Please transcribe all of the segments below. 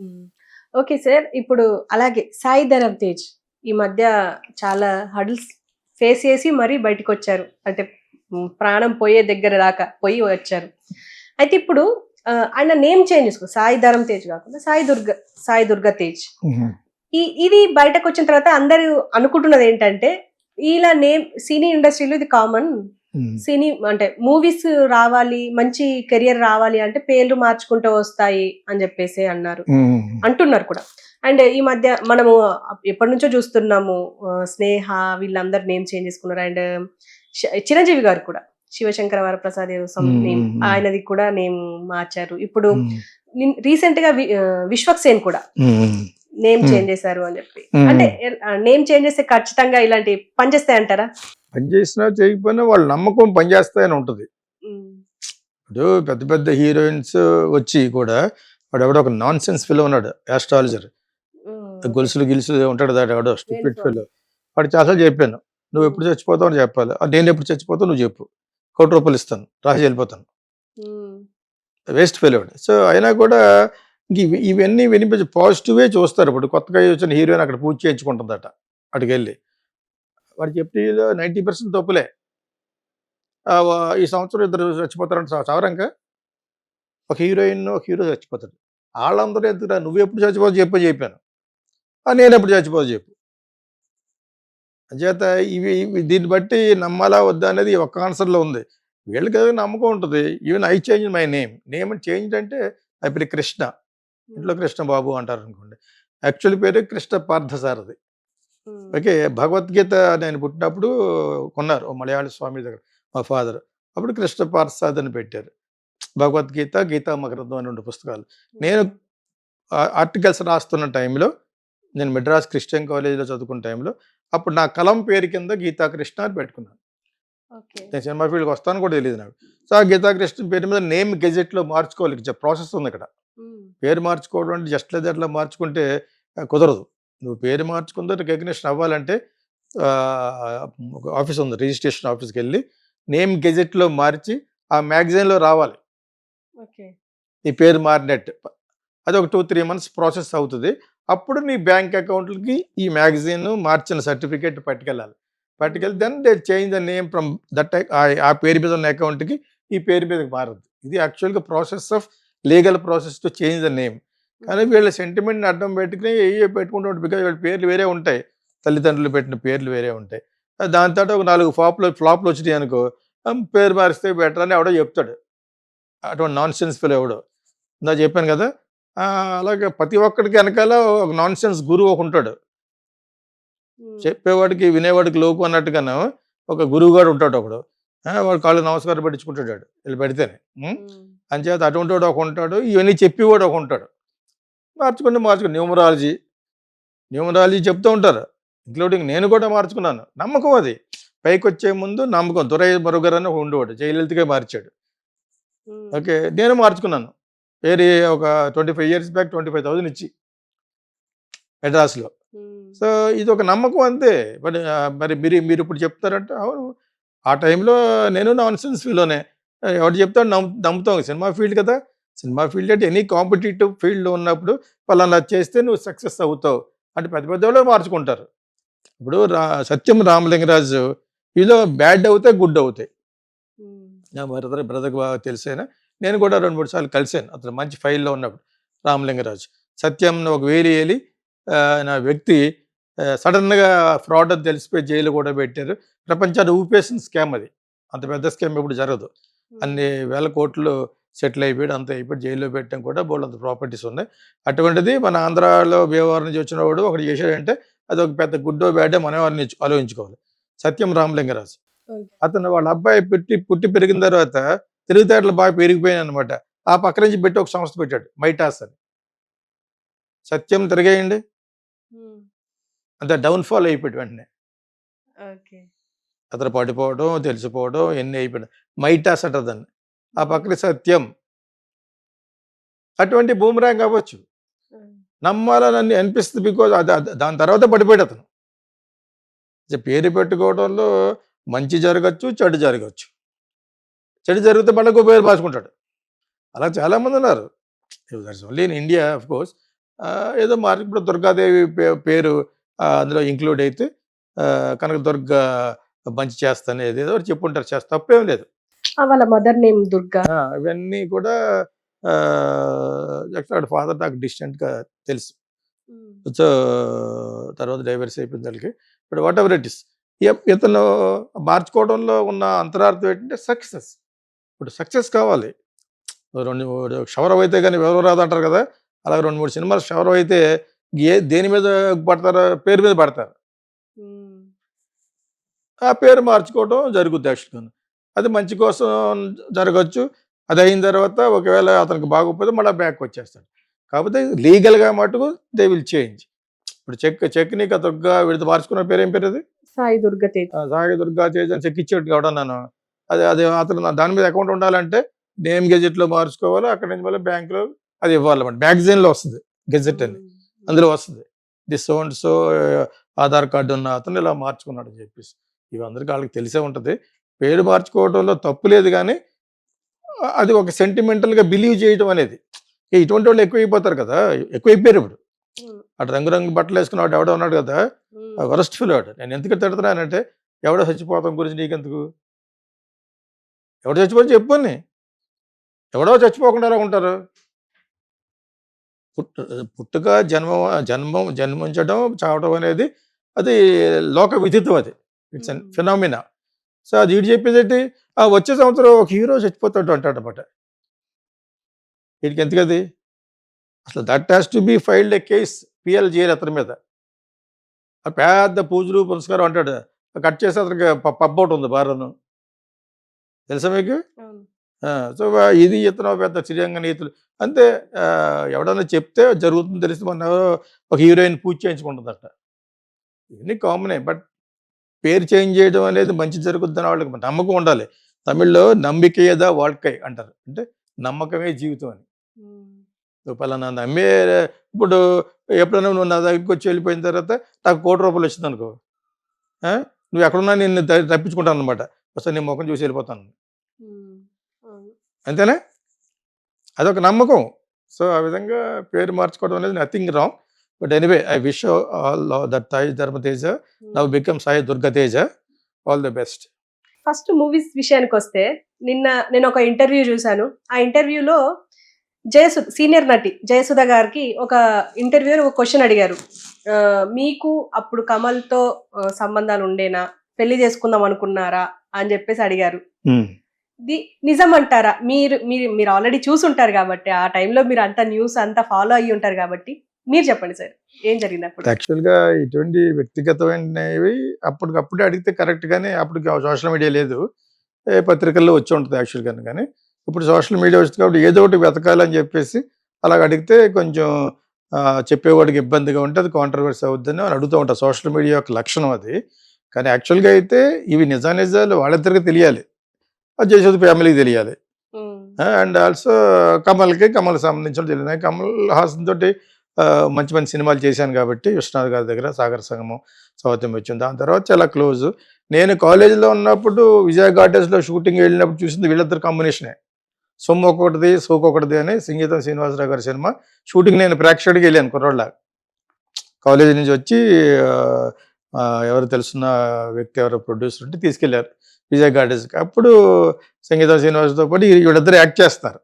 హ్మ్. Okay sir. ఇప్పుడు అలాగే 'సాయి ధరమ్ తేజ్' ఈ మధ్య చాలా హర్డిల్స్ ఫేస్ చేసి మరీ బయటికొచ్చారు. అంటే ప్రాణం పోయే దగ్గర దాకా పోయి వచ్చారు. అయితే ఇప్పుడు ఆయన నేమ్ చేంజ్ చేసుకో 'సాయి ధరమ్ తేజ్' కాకుండా 'సాయి దుర్గా తేజ్.' హుహు. ఇది బయటకొచ్చిన తర్వాత అందరూ అనుకుంటున్నదేంటంటే, ఇలా నేమ్ సినీ ఇండస్ట్రీలో ఇది కామన్. హ్మ్. సినీ అంటే మూవీస్ రావాలి, మంచి కెరియర్ రావాలి అంటే పేర్లు మార్చుకుంటూ వస్తాయి అని జెప్పేసి అన్నారు. హ్మ్. అంటున్నారు కూడా. అండ్ ఈ మధ్య మనము ఎప్పటినుంచో చూస్తున్నాము. 'స్నేహ' వీళ్ళందరూ నేమ్ చేంజ్ చేసుకున్నారు. అండ్ చిరంజీవి గారు కూడా 'శివశంకర వరప్రసాద్' ఏదో హ్మ్. నేమ్ హ్మ్. హ్మ్. ఆయనది కూడా నేమ్ మార్చారు. ఇప్పుడు హ్మ్. రీసెంట్‌గా 'విశ్వక్ సేన్' కూడా హ్మ్. నేమ్ హ్మ్. చేంజ్ చేశారు అని జెప్పి. అంటే హ్మ్. నేమ్ చేంజ్ చేస్తే ఖచ్చితంగా ఇలాంటివి పనిచేస్తాయంటారా? పని చేసినా చేయకపోయినా వాళ్ళ నమ్మకం పనిచేస్తాయని ఉంటది. హ్మ్. ఇప్పుడు పెద్ద పెద్ద హీరోయిన్స్ వచ్చి కూడా వాడెవడో ఒక నాన్‌సెన్స్ ఫెలో ఉన్నాడు యాస్ట్రాలజర్. హ్మ్. ఓకే. గొలుసులు గిలుసులు ఉంటాడు కదా! ఎవడో స్టూపిడ్ ఫెలో. వేణుస్వామి. వాడికి చాలా సార్లు చెప్పాను. హ్మ్. "నువ్వెప్పుడు చచ్చిపోతావో అని చెప్పాలి. నేనెప్పుడు చచ్చిపోతావో నువ్వు చెప్పు. రూ. 1,00,00,000 ఇస్తాను. రాసి ఎళ్ళిపోతాను." హ్మ్. వేస్ట్ ఫెలో వాడు. సో, అయినా కూడా ఇవన్నీ వినిపించి పాజిటివే చూస్తారు. ఇప్పుడు కొత్తగా వచ్చిన హీరోయిన్ అక్కడ పూజ చేయించుకుంటుందట అటుకెళ్ళి. వాడు చెప్పేలో 90% తప్పులే. ఈ సంవత్సరం ఇద్దరు చచ్చిపోతారంట చావరింక. ఒక హీరోయిన్, ఒక హీరో చచ్చిపోతాడు. ఆళ్ళందరూ ఎందుకురా నువ్వెప్పుడు చచ్చిపోతావో చెప్పాను. నేనెప్పుడు చచ్చిపోతానో చెప్పు. అంచేత ఇవి దీన్ని బట్టి నమ్మాలా వద్దా అనేది ఒక్క ఆన్సర్‌లో ఉంది. వీళ్ళకి నమ్మకం ఉంటది. Even I change my name. Name change అంటే నా పేరు కృష్ణ. ఇంట్లో హ్మ్. కృష్ణ బాబు అంటారనుకోండి. యాక్చువల్ పేరు కృష్ణ పార్థసారథి. హ్మ్. ఓకే. భగవద్గీత నేను పుట్టినప్పుడు కొన్నారు. ఓ మలయాళ స్వామి దగ్గర మా ఫాదర్. అప్పుడు కృష్ణ పార్థసారథి అని పెట్టారు. భగవద్గీత, గీతా మకరందం అని 2 పుస్తకాలు. నేను హ్మ్. ఆర్టికల్స్ రాస్తున్న టైంలో నేను మెడ్రాస్ క్రిస్టియన్ కాలేజ్‌లో చదువుకున్న టైంలో అప్పుడు నా కలం పేరు కింద గీతా కృష్ణ అని పెట్టుకున్నాను. ఓకే. నేను సినిమా ఫీల్డ్‌కి వస్తానని కూడా తెలీదు నాకు. సో, ఆ గీతా కృష్ణ పేరు మీద నేమ్ గెజెట్‌లో మార్చుకోవాలి. ప్రాసెస్ ఉందిక్కడ. హ్మ్. పేరు మార్చుకోవడం అంటే జస్ట్ లైక్ అట్లా మార్చుకుంటే కుదరదు. నువ్వు పేరు మార్చుకుందో రికగ్నిషన్ అవ్వాలంటే ఒక ఆఫీస్ ఉంది. రిజిస్ట్రేషన్ ఆఫీస్‌కెళ్ళి నేమ్ గెజెట్‌లో మార్చి ఆ మ్యాగజైన్‌లో రావాలి. ఓకే. నీ పేరు మారినట్టు. అదొక 2, 3 మంత్స్ ప్రాసెస్ అవుతది. అప్పుడు నీ బ్యాంక్ అకౌంట్‌లకి ఈ మ్యాగజైన్ మార్చిన సర్టిఫికేట్ పట్టుకెళ్ళాలి. పట్టుకెళ్ళి hmm. Then they change the name from that ఆ పేరు మీద ఉన్న అకౌంట్‌కి ఈ పేరు మీదకి మారద్దు. ఇది యాక్చువల్‌గా process of legal process to change the name. కానీ హ్మ్. వీళ్ళ సెంటిమెంట్‌ని అడ్డం పెట్టుకొని ఏయ్యో పెట్టుకుంటూ ఉంటారు. బికాజ్ వీళ్ళ పేర్లు వేరే ఉంటాయి. తల్లిదండ్రులు పెట్టిన పేర్లు వేరే ఉంటాయి. దాంతోటి ఒక 4 ఫ్లాప్‌లు వచ్చినాయనుకో పేరు మారిస్తే బెటర్ అని ఎవడో చెప్తాడు. అటువంటి నాన్‌సెన్స్ ఫెలో ఎవడో. ఇందాక చెప్పాను కదా! అలాగే ప్రతి ఒక్కడికి ఎనకాల ఒక నాన్‌సెన్స్ గురువు ఒకడుంటాడు. హ్మ్. చెప్పేవాడికి, వినేవాడికి లోకు అన్నట్టుగాను ఒక గురువుగాడు ఉంటాడొకడు. వాడి కాళ్ళకి నమస్కారం పెట్టించుకుంటాడు ఆడు. ఈళ్ళు పెడితేనే. హ్మ్. అంచేత అటువంటోడు ఒకడుంటాడు. ఇవన్నీ చెప్పేవాడు ఒకడుంటాడు. మార్చుకుంటే న్యూమరాలజీ చెప్తూ ఉంటారు. ఇంక్లూడింగ్ నేను కూడా మార్చుకున్నాను. నమ్మకం అది. పైకొచ్చే ముందు నమ్మకం. దురై మురుగన్ అని ఒకడుండేవాడు. జయలలితకే మార్చాడు. హ్మ్. ఓకే. నేను మార్చుకున్నాను. ఏది ఒక 25 ఇయర్స్ బ్యాక్ 25,000 ఇచ్చి మెడ్రాస్‌లో. హ్మ్. సో, ఇదొక నమ్మకం అంతే. మరి మీరిప్పుడు చెప్తారంటే అవును. ఆ టైంలో నేను నాన్‌సెన్స్ ఫెలోనే. ఎవడు చెప్తాడు నమ్ముతాం. సినిమా ఫీల్డ్ కదా! సినిమా ఫీల్డ్ అంటే ఎనీ కాంపిటీటివ్ ఫీల్డ్‌లో ఉన్నప్పుడు పలానా చేస్తే నువ్వు సక్సెస్ అవుతావు. అంటే పెద్ద పెద్దోళ్ళే మార్చుకుంటారు. ఇప్పుడు 'సత్యం రామలింగరాజు' ఈలో బ్యాడ్ అవుతాయి, గుడ్ అవుతాయి. హ్మ్. నా బ్రదర్‌కి బాగా తెలుసాయన. నేను కూడా 2, 3 సార్లు కలిసాను. అతను మంచి ఫైల్‌లో ఉన్నప్పుడు రామలింగరాజు. సత్యంని ఒక వేలి నా వ్యక్తి సడెన్‌గా ఫ్రాడ్ అని తెలిసిపోయి జైల్‌లో కూడా పెట్టారు. ప్రపంచాన్ని ఊపేసిన స్కామ్ అది. అంత పెద్ద స్కామ్ ఎప్పుడు జరగదు. హ్మ్. అన్ని వేల కోట్లు సెటిల్ అయిపోయాడు. అంతా అయిపోయి జైల్‌లో పెట్టాం కూడా బోలెడంత ప్రాపర్టీస్ ఉన్నాయి. అటువంటిది మన ఆంధ్రాలో భీమవరం నుంచి వచ్చినవాడు ఒకడు చేశాడంటే అదొక పెద్ద గుడ్డో, బ్యాడో మనమే ఆలోచించుకోవాలి. సత్యం రామలింగరాజు. ఓకే. అతను వాళ్ళ అబ్బాయి పుట్టి పెరిగిన తర్వాత తెలివితేటలు బాగా పెరిగిపోయాయనమాట. ఆ పక్క నుంచి పెట్టి ఒక సంస్థ పెట్టాడు. మైటాస్ అని. సత్యం తిరగేయండి. హ్మ్. అంతా డౌన్‌ఫాల్ అయిపోయాడు వెంటనే. ఓకే. అతను పడిపోవడం, తెలిసిపోవడం ఇయన్నీ అయిపోయినాయి. మైటాస్ అంటారు దాన్ని. ఆ హ్మ్. పక్కన సత్యం. అటువంటి బూమరాంగ్ అవ్వచ్చు. హ్మ్. నమ్మాలని అనిపిస్తుంది బికాజ్ దాని తర్వాత పడిపోయాడు అతను. పేరు పెట్టుకోవడంలో మంచి జరగొచ్చు, చెడు జరగొచ్చు. చెడు జరిగితే మళ్ళీ ఇంకో పేరు మార్చుకుంటాడు. అలా చాలామందున్నారు. That's only in India of course. ఏదో మార్చి ఇప్పుడు దుర్గాదేవి పేరు అందులో ఇంక్లూడ్ అయితే కనకదుర్గ మంచి చేస్తాను ఏదేదో చెప్పుంటారు, చేస్తా తప్పేం లేదు. వాళ్ళ మదర్ నేమ్ దుర్గా. ఇవన్నీ కూడా ఫాదర్ నాకు డిస్టెంట్గా తెలుసు. సో తర్వాత డైవర్స్ అయిపోయింది వాళ్ళకి. But what ever it is, ఇతను మార్చుకోవడంలో ఉన్న అంతరార్థం ఏంటంటే సక్సెస్. ఇప్పుడు సక్సెస్ కావాలి. క్షవరం అయితే కానీ ఎవరు రాదు అంటారు కదా, అలాగే 2-3 సినిమాలు క్షవరం అయితే దేని మీద పడతారు, పేరు మీద పడతారు. ఆ పేరు మార్చుకోవడం జరుగుద్ది యాక్చువల్గా. అది మంచి కోసం జరగచ్చు. అది అయిన తర్వాత ఒకవేళ అతనికి బాగోకపోతే మళ్ళీ బ్యాక్ వచ్చేస్తాడు. కాకపోతే లీగల్గా మటుకు దే విల్ చేంజ్. ఇప్పుడు చెక్ని దుర్గా విడత మార్చుకున్న పేరు ఏం పేరు అది? సాయి దుర్గా తేజ్. సాయి దుర్గా తేజ్ అని చెక్ ఇచ్చేట్టు కావడం నన్ను అది అతను దాని మీద అకౌంట్ ఉండాలంటే నేమ్ గెజెట్లో మార్చుకోవాలి. అక్కడి నుంచి మళ్ళీ బ్యాంకులో అది ఇవ్వాలన్నమాట. మ్యాగజైన్లో వస్తుంది గెజెట్ అని, అందులో వస్తుంది this so and so Aadhaar card ఉన్న అతను ఇలా మార్చుకున్నాడు అని చెప్పేసి. ఇవి అందరికీ వాళ్ళకి తెలిసే ఉంటుంది. పేరు మార్చుకోవడంలో తప్పు లేదు, కానీ అది ఒక సెంటిమెంటల్గా బిలీవ్ చేయడం అనేది. ఇటువంటి వాళ్ళు ఎక్కువైపోతారు కదా, ఎక్కువైపోయారు ఇప్పుడు. అటు రంగురంగు బట్టలు వేసుకున్న వాడు ఎవడో ఉన్నాడు కదా, వరస్ట్ ఫీల్ వాడు. నేను ఎందుకు తిడుతున్నానంటే ఎవడో చచ్చిపోతాం గురించి నీకెందుకు, ఎవడో చచ్చిపోతే చెప్పని, ఎవడో చచ్చిపోకుండా ఎలా ఉంటారు. పుట్టుక జన్మించడం చావడం అనేది అది లోక విదితం, అది ఇట్స్ అన్ ఫినామినా. సో అది ఇటు చెప్పేది ఏంటి, వచ్చే సంవత్సరం ఒక హీరో చచ్చిపోతాడు అంటాడు అనమాట. వీటికి ఎందుకది అసలు that has to be filed a case PL చేయాలి అతని మీద. పెద్ద పూజలు పురస్కారం అంటాడు, కట్ చేసి అతనికి పబ్ ఒకటి ఉంది బారను, తెలుసా మీకు? సో ఇది ఇతను పెద్ద చిరంగ నీతులు అంతే. ఎవడన్నా చెప్తే జరుగుతుంది తెలిసి మన ఒక హీరోయిన్ పూజ చేయించుకుంటుందట. ఇవన్నీ కామనే. బట్ పేరు చేంజ్ చేయడం అనేది మంచి జరుగుద్దని వాళ్ళకి నమ్మకం ఉండాలి. తమిళ్లో నంబికేదా వాళ్కై అంటారు, అంటే నమ్మకమే జీవితం అని. పలానా నమ్మే ఇప్పుడు ఎప్పుడైనా నువ్వు నా దగ్గరికి వచ్చి వెళ్ళిపోయిన తర్వాత నాకు ₹1,00,00,000 వచ్చింది అనుకో, నువ్వు ఎక్కడున్నా నేను తప్పించుకుంటాను అనమాట. వస్తే నీ ముఖం చూసి వెళ్ళిపోతాను, అంతేనా? అదొక నమ్మకం. సో ఆ విధంగా పేరు మార్చుకోవడం అనేది nothing wrong. But anyway I wish all that Sai Dharma Teja now become Sai Durga Teja. All the best. First movies విషయానికి వస్తే నేను ఒక ఇంటర్వ్యూ చూశాను. ఆ ఇంటర్వ్యూలో సీనియర్ నటి జయసుధ గారికి ఒక ఇంటర్వ్యూలో ఒక క్వశ్చన్ అడిగారు, మీకు అప్పుడు కమల్తో సంబంధాలు ఉండేనా, పెళ్లి చేసుకుందాం అనుకున్నారా అని చెప్పేసి అడిగారు. నిజం అంటారా? మీరు ఆల్రెడీ చూసుంటారు కాబట్టి, ఆ టైంలో మీరు అంత న్యూస్ అంతా ఫాలో అయ్యి ఉంటారు కాబట్టి మీరు చెప్పండి సార్, ఏం జరిగింది అప్పుడు? యాక్చువల్గా ఇటువంటి వ్యక్తిగతమైనవి అప్పటికప్పుడే అడిగితే కరెక్ట్, కానీ అప్పుడు సోషల్ మీడియా లేదు, పత్రికల్లో వచ్చి ఉంటుంది యాక్చువల్గా. కానీ ఇప్పుడు సోషల్ మీడియా వచ్చింది కాబట్టి ఏదో ఒకటి వెతకాలని చెప్పేసి అలాగ అడిగితే కొంచెం చెప్పేవాడికి ఇబ్బందిగా ఉంటే అది కాంట్రవర్సీ అవుద్దని అని అడుగుతూ ఉంటారు. సోషల్ మీడియా యొక్క లక్షణం అది. కానీ యాక్చువల్గా అయితే ఇవి నిజాలు వాళ్ళిద్దరికి తెలియాలి, అది జయసుధ ఫ్యామిలీకి తెలియాలి, అండ్ ఆల్సో కమల్ సంబంధించిన తెలియదు. కమల్ హాసన్ తోటి మంచి మంచి సినిమాలు చేశాను కాబట్టి, విశ్వనాథ్ గారి దగ్గర సాగర సంగమం, సౌత్యం వచ్చింది. దాని తర్వాత చాలా క్లోజ్. నేను కాలేజీలో ఉన్నప్పుడు విజయ గార్డెన్స్లో షూటింగ్ వెళ్ళినప్పుడు చూసింది వీళ్ళిద్దరు కాంబినేషనే. సొమ్ము ఒకటిది సోకు ఒకటిది అని సంగీతం శ్రీనివాసరావు గారి సినిమా షూటింగ్ నేను ప్రేక్షకుడికి వెళ్ళాను. కుర్రోళ్ళ కాలేజీ నుంచి వచ్చి ఎవరు తెలుసున్న వ్యక్తి ఎవరు ప్రొడ్యూసర్ ఉంటే తీసుకెళ్లారు విజయ గార్డెన్స్కి. అప్పుడు సంగీతం శ్రీనివాసతో పాటు వీళ్ళిద్దరు యాక్ట్ చేస్తారు.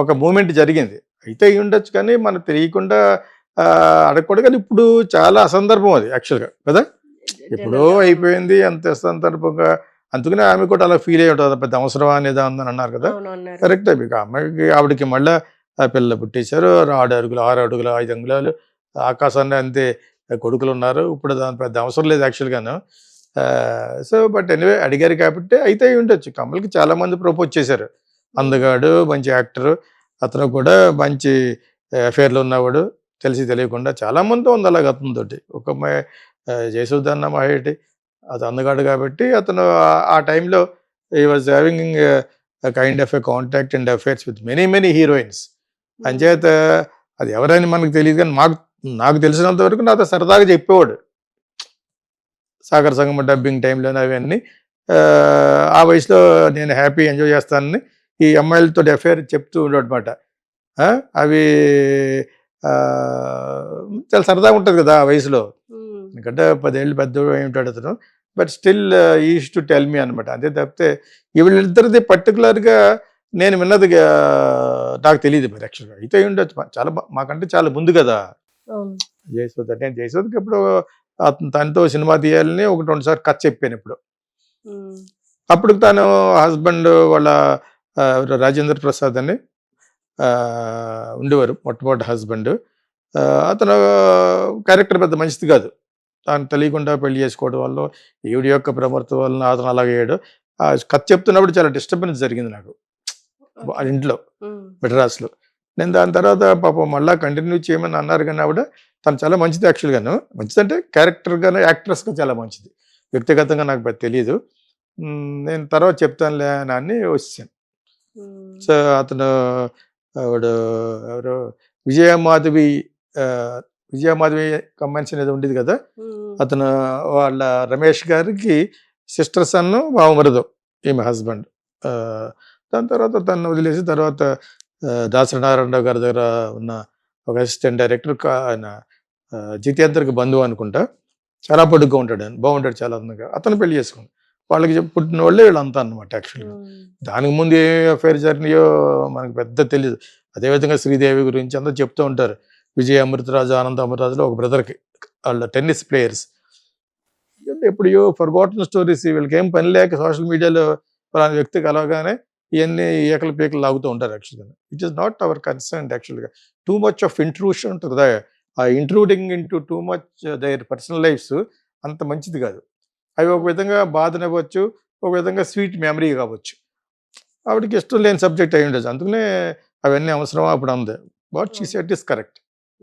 ఒక మూమెంట్ జరిగింది. అయితే అయి ఉండొచ్చు కానీ మనకు తెలియకుండా అడగకూడదు. కానీ ఇప్పుడు చాలా అసందర్భం అది యాక్చువల్గా కదా, ఎప్పుడో అయిపోయింది అంత సందర్భంగా. అందుకనే ఆమె కూడా అలా ఫీల్ అయ్యి ఉంటుంది, పెద్ద అవసరమా అనేదా ఉందని అన్నారు కదా. కరెక్ట్. మీకు అమ్మాయికి ఆవిడకి మళ్ళీ పిల్లలు పుట్టేశారు, 6 అడుగులు 5 అంగుళాలు ఆకాశాన్ని అంతే కొడుకులు ఉన్నారు. ఇప్పుడు దాని పెద్ద అవసరం లేదు యాక్చువల్గాను. సో బట్ ఎనివే అడిగారు కాబట్టి అయితే ఉండొచ్చు. కమల్కి చాలా మంది ప్రపోజ్ చేశారు. అందగాడు, మంచి యాక్టరు, అతను కూడా మంచి అఫేర్లో ఉన్నవాడు, తెలిసి తెలియకుండా చాలా మందితో ఉంది అలాగ అతనితోటి. ఒక అమ్మాయి జయసుధ అన్న అమ్మాయి, అది అందగాడు కాబట్టి అతను ఆ టైంలో he was having kind of a contact and affairs with many heroines. అంచేత అది ఎవరైనా మనకు తెలియదు, కానీ నాకు తెలిసినంత వరకు నాతో సరదాగా చెప్పేవాడు. సాగర్ సంగమ డబ్బింగ్ టైంలోనే అవన్నీ ఆ వయసులో నేను హ్యాపీ ఎంజాయ్ చేస్తానని ఈ అమ్మాయిలతో అఫేర్ చెప్తూ ఉండేవాడు అనమాట. అవి చాలా సరదాగా ఉంటుంది కదా ఆ వయసులో. ఉమ్, ఎందుకంటే 10 ఏళ్ళు పెద్ద ఉంటాడు అతను. But still is to tell me అనమాట. అంతే తప్పితే వీళ్ళిద్దరిది పర్టికులర్గా నేను విన్నది నాకు తెలియదు మరి యాక్చువల్గా. అయితే అయి ఉండొచ్చు. చాలా మాకంటే చాలా ముందు కదా అవును. జయసుధ. నేను జయసుధకి ఎప్పుడు తనతో సినిమా తీయాలని 1-2 సార్లు కథ చెప్పాను ఇప్పుడు. ఉమ్, అప్పుడు తను హస్బెండ్ వాళ్ళ రాజేంద్ర ప్రసాద్ అని ఉండేవారు మొట్టమొదటి హస్బెండ్. అతను క్యారెక్టర్ పెద్ద మంచిది కాదు. తాను తెలియకుండా పెళ్లి చేసుకోవడం వల్ల ఈవిడ యొక్క ప్రవర్తన వలన అతను అలాగయ్యాడు. ఆ కథ చెప్తున్నప్పుడు చాలా డిస్టర్బెన్స్ జరిగింది నాకు ఆ ఇంట్లో ఉమ్, మెడ్రాస్లో. నేను దాని తర్వాత పాపం మళ్ళీ కంటిన్యూ చేయమని అన్నారు కానీ ఆవిడ తను చాలా మంచిది యాక్చువల్గాను. మంచిదంటే క్యారెక్టర్గాను యాక్ట్రెస్గా చాలా మంచిది. వ్యక్తిగతంగా నాకు పెద్ద తెలియదు. నేను తర్వాత చెప్తానులే అని వచ్చాను. ఉమ్, సో అతను ఆవిడ ఎవరు విజయమాధవి విజయమాధవి కమెన్స్ అనేది ఉండేది కదా. ఉమ్, అతను వాళ్ళ రమేష్ గారికి సిస్టర్ సన్ను మామరుదు ఈమె హస్బెండ్. దాని తర్వాత తను వదిలేసి తర్వాత దాసరి నారాయణరావు గారి దగ్గర ఉన్న ఒక అసిస్టెంట్ డైరెక్టర్ ఆయన జితేంద్రకి బంధువు అనుకుంటా. చాలా పొడుగ్గా ఉంటాడు ఆయన, బాగుంటాడు చాలా అందంగా. అతను పెళ్లి చేసుకుంది. వాళ్ళకి పుట్టిన వాళ్ళే వీళ్ళంతా అనమాట యాక్చువల్గా. ఉమ్, దానికి ముందు ఏ అఫైర్ జరిగినాయో మనకు పెద్ద తెలియదు. అదేవిధంగా శ్రీదేవి గురించి అందరూ చెప్తూ ఉంటారు. విజయ్ అమృతరాజు, ఆనంద్ అమృతరాజులో ఒక బ్రదర్కి వాళ్ళ టెన్నిస్ ప్లేయర్స్. ఎప్పుడో ఫర్గాటన్ స్టోరీస్. వీళ్ళకి ఏం పని లేక సోషల్ మీడియాలో ఫలానా వ్యక్తి కలవగానే ఇవన్నీ ఏకలు పీకలు లాగుతూ ఉంటారు యాక్చువల్గా. It is not our concern యాక్చువల్గా. టూ మచ్ ఆఫ్ ఇంట్రూషన్ ఉంటుంది కదా. ఆ intruding into too much their personal lifes అంత మంచిది కాదు. అవి ఒక విధంగా బాధనివ్వచ్చు, ఒక విధంగా స్వీట్ మెమరీ కావచ్చు. ఆవిడకి ఇష్టం లేని సబ్జెక్ట్ అయి ఉండొచ్చు. అందుకనే అవన్నీ అవసరమా అప్పుడు అంది. What she said is correct.